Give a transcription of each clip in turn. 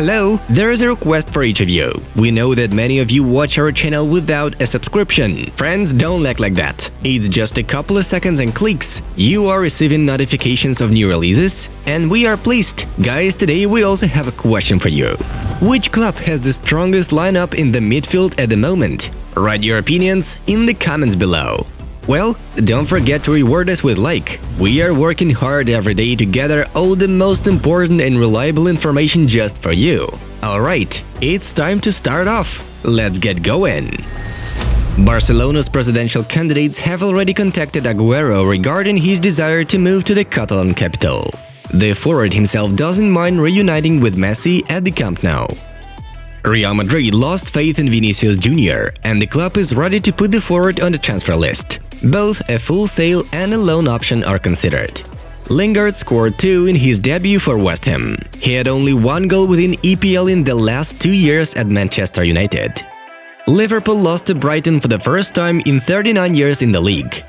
Hello, there is a request for each of you. We know that many of you watch our channel without a subscription. Friends, don't act like that. It's just a couple of seconds and clicks. You are receiving notifications of new releases, and we are pleased. Guys, today we also have a question for you. Which club has the strongest lineup in the midfield at the moment? Write your opinions in the comments below. Well, don't forget to reward us with like. We are working hard every day to gather all the most important and reliable information just for you. Alright, it's time to start off. Let's get going. Barcelona's presidential candidates have already contacted Agüero regarding his desire to move to the Catalan capital. The forward himself doesn't mind reuniting with Messi at the Camp Nou. Real Madrid lost faith in Vinicius Jr., and the club is ready to put the forward on the transfer list. Both a full sale and a loan option are considered. Lingard scored 2 in his debut for West Ham. He had only 1 goal within EPL in the last 2 years at Manchester United. Liverpool lost to Brighton for the first time in 39 years in the league.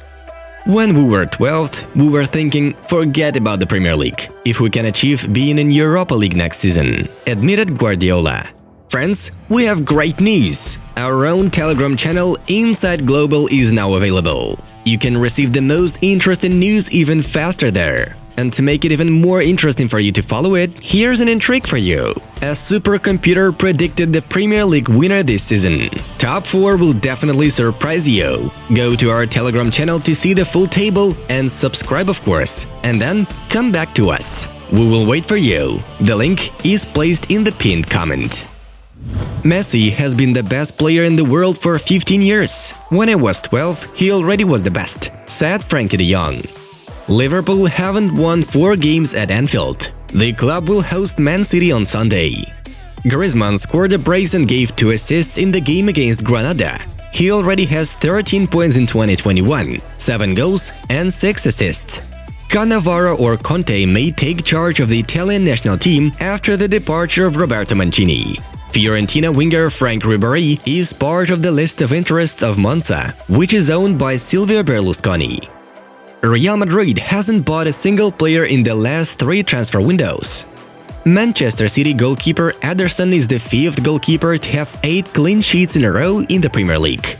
When we were 12th, we were thinking, forget about the Premier League, if we can achieve being in Europa League next season, admitted Guardiola. Friends, we have great news! Our own Telegram channel, Inside Global, is now available. You can receive the most interesting news even faster there. And to make it even more interesting for you to follow it, here's an intrigue for you. A supercomputer predicted the Premier League winner this season. Top 4 will definitely surprise you. Go to our Telegram channel to see the full table and subscribe, of course. And then come back to us. We will wait for you. The link is placed in the pinned comment. Messi has been the best player in the world for 15 years. When I was 12, he already was the best, said Frankie de Jong. Liverpool haven't won 4 games at Anfield. The club will host Man City on Sunday. Griezmann scored a brace and gave 2 assists in the game against Granada. He already has 13 points in 2021, 7 goals and 6 assists. Cannavaro or Conte may take charge of the Italian national team after the departure of Roberto Mancini. Fiorentina winger Frank Ribéry is part of the list of interest of Monza, which is owned by Silvio Berlusconi. Real Madrid hasn't bought a single player in the last 3 transfer windows. Manchester City goalkeeper Ederson is the 5th goalkeeper to have 8 clean sheets in a row in the Premier League.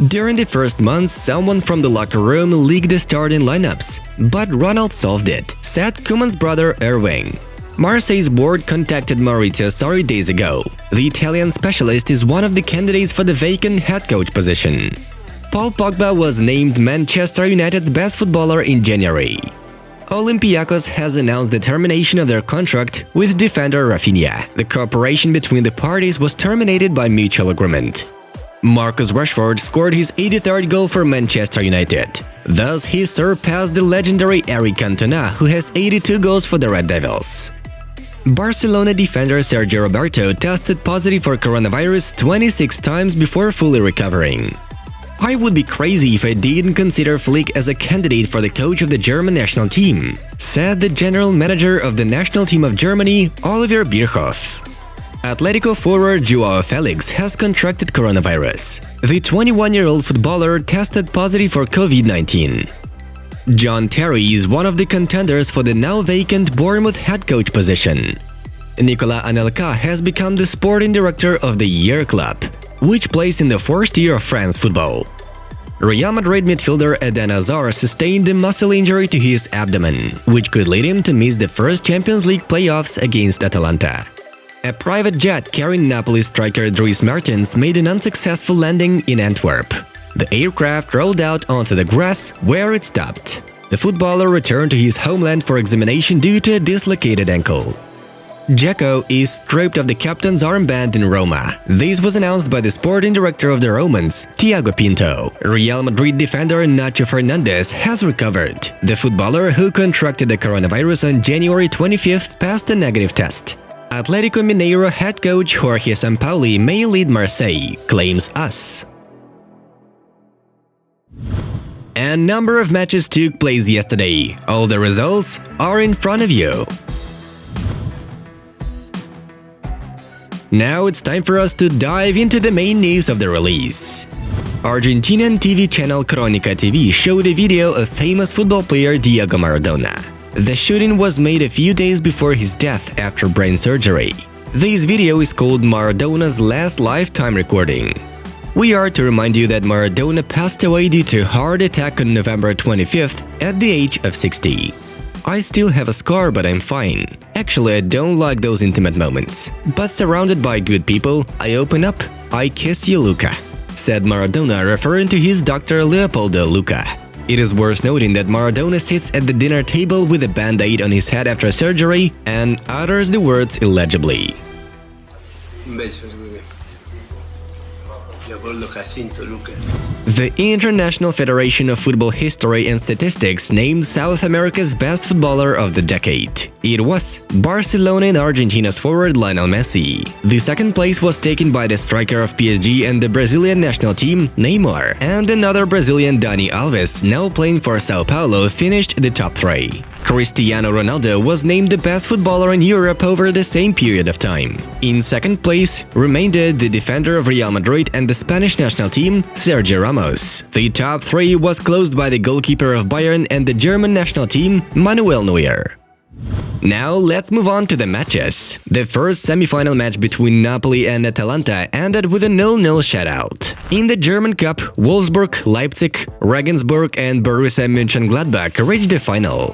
During the first months, someone from the locker room leaked the starting lineups, but Ronald solved it, said Koeman's brother Erwin. Marseille's board contacted Maurizio Sarri days ago. The Italian specialist is one of the candidates for the vacant head coach position. Paul Pogba was named Manchester United's best footballer in January. Olympiacos has announced the termination of their contract with defender Rafinha. The cooperation between the parties was terminated by mutual agreement. Marcus Rashford scored his 83rd goal for Manchester United. Thus, he surpassed the legendary Eric Cantona, who has 82 goals for the Red Devils. Barcelona defender Sergio Roberto tested positive for coronavirus 26 times before fully recovering. I would be crazy if I didn't consider Flick as a candidate for the coach of the German national team, said the general manager of the national team of Germany, Oliver Bierhoff. Atletico forward Joao Felix has contracted coronavirus. The 21-year-old footballer tested positive for COVID-19. John Terry is one of the contenders for the now vacant Bournemouth head coach position. Nicolas Anelka has become the sporting director of the Year club, which plays in the 4th tier of France football. Real Madrid midfielder Eden Hazard sustained a muscle injury to his abdomen, which could lead him to miss the first Champions League playoffs against Atalanta. A private jet carrying Napoli striker Dries Mertens made an unsuccessful landing in Antwerp. The aircraft rolled out onto the grass, where it stopped. The footballer returned to his homeland for examination due to a dislocated ankle. Dzeko is stripped of the captain's armband in Roma. This was announced by the sporting director of the Romans, Thiago Pinto. Real Madrid defender Nacho Fernandez has recovered. The footballer who contracted the coronavirus on January 25th passed a negative test. Atletico Mineiro head coach Jorge Sampaoli may lead Marseille, claims US. A number of matches took place yesterday. All the results are in front of you. Now it's time for us to dive into the main news of the release. Argentinian TV channel Crónica TV showed a video of famous football player Diego Maradona. The shooting was made a few days before his death after brain surgery. This video is called Maradona's last lifetime recording. We are to remind you that Maradona passed away due to heart attack on November 25th at the age of 60. I still have a scar, but I'm fine. Actually, I don't like those intimate moments. But surrounded by good people, I open up, I kiss you, Luca, said Maradona, referring to his doctor Leopoldo Luca. It is worth noting that Maradona sits at the dinner table with a band-aid on his head after surgery and utters the words illegibly. The International Federation of Football History and Statistics named South America's best footballer of the decade. It was Barcelona and Argentina's forward Lionel Messi. The second place was taken by the striker of PSG and the Brazilian national team, Neymar, and another Brazilian, Dani Alves, now playing for Sao Paulo, finished the top three. Cristiano Ronaldo was named the best footballer in Europe over the same period of time. In second place remained the defender of Real Madrid and the Spanish national team, Sergio Ramos. The top three was closed by the goalkeeper of Bayern and the German national team, Manuel Neuer. Now let's move on to the matches. The first semi-final match between Napoli and Atalanta ended with a 0-0 shutout. In the German Cup, Wolfsburg, Leipzig, Regensburg and Borussia Mönchengladbach reached the final.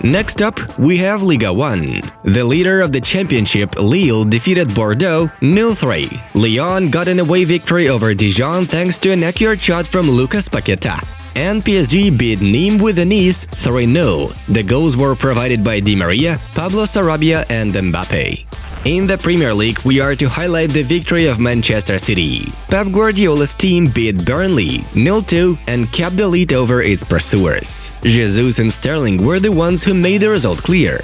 Next up, we have Liga 1. The leader of the championship, Lille, defeated Bordeaux 0-3. Lyon got an away victory over Dijon thanks to an accurate shot from Lucas Paqueta. And PSG beat Nîmes with a Nice 3-0. The goals were provided by Di Maria, Pablo Sarabia and Mbappe. In the Premier League, we are to highlight the victory of Manchester City. Pep Guardiola's team beat Burnley 0-2 and kept the lead over its pursuers. Jesus and Sterling were the ones who made the result clear.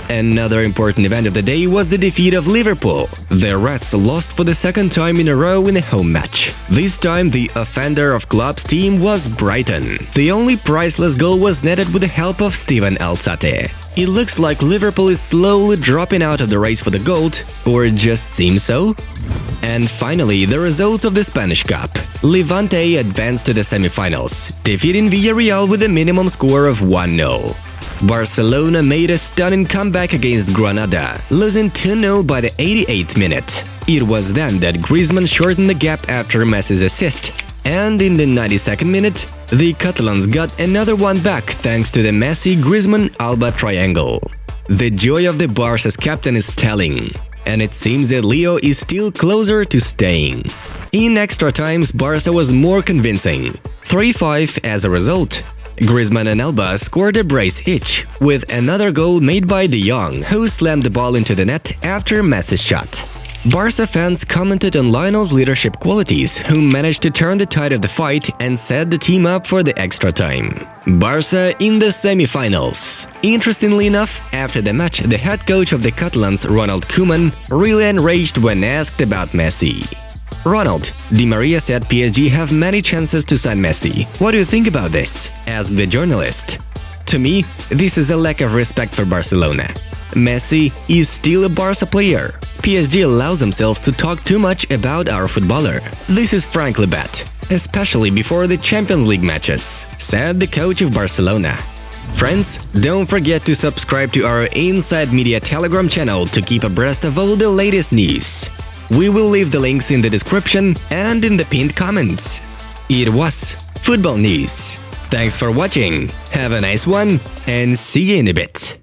Another important event of the day was the defeat of Liverpool. The Reds lost for the second time in a row in a home match. This time, the offender of Klopp's team was Brighton. The only priceless goal was netted with the help of Steven Alzate. It looks like Liverpool is slowly dropping out of the race for the gold, or it just seems so. And finally, the result of the Spanish Cup. Levante advanced to the semi-finals, defeating Villarreal with a minimum score of 1-0. Barcelona made a stunning comeback against Granada, losing 2-0 by the 88th minute. It was then that Griezmann shortened the gap after Messi's assist, and in the 92nd minute, the Catalans got another one back thanks to the Messi-Griezmann-Alba triangle. The joy of the Barca's captain is telling, and it seems that Leo is still closer to staying. In extra times, Barca was more convincing, 3-5 as a result. Griezmann and Alba scored a brace each, with another goal made by De Jong, who slammed the ball into the net after Messi's shot. Barca fans commented on Lionel's leadership qualities, who managed to turn the tide of the fight and set the team up for the extra time. Barca in the semi-finals. Interestingly enough, after the match, the head coach of the Catalans, Ronald Koeman, really enraged when asked about Messi. Ronald, Di Maria said PSG have many chances to sign Messi. What do you think about this? Asked the journalist. To me, this is a lack of respect for Barcelona. Messi is still a Barca player. PSG allows themselves to talk too much about our footballer. This is frankly bad, especially before the Champions League matches, said the coach of Barcelona. Friends, don't forget to subscribe to our Inside Media Telegram channel to keep abreast of all the latest news. We will leave the links in the description and in the pinned comments. It was Football News. Thanks for watching, have a nice one, and see you in a bit.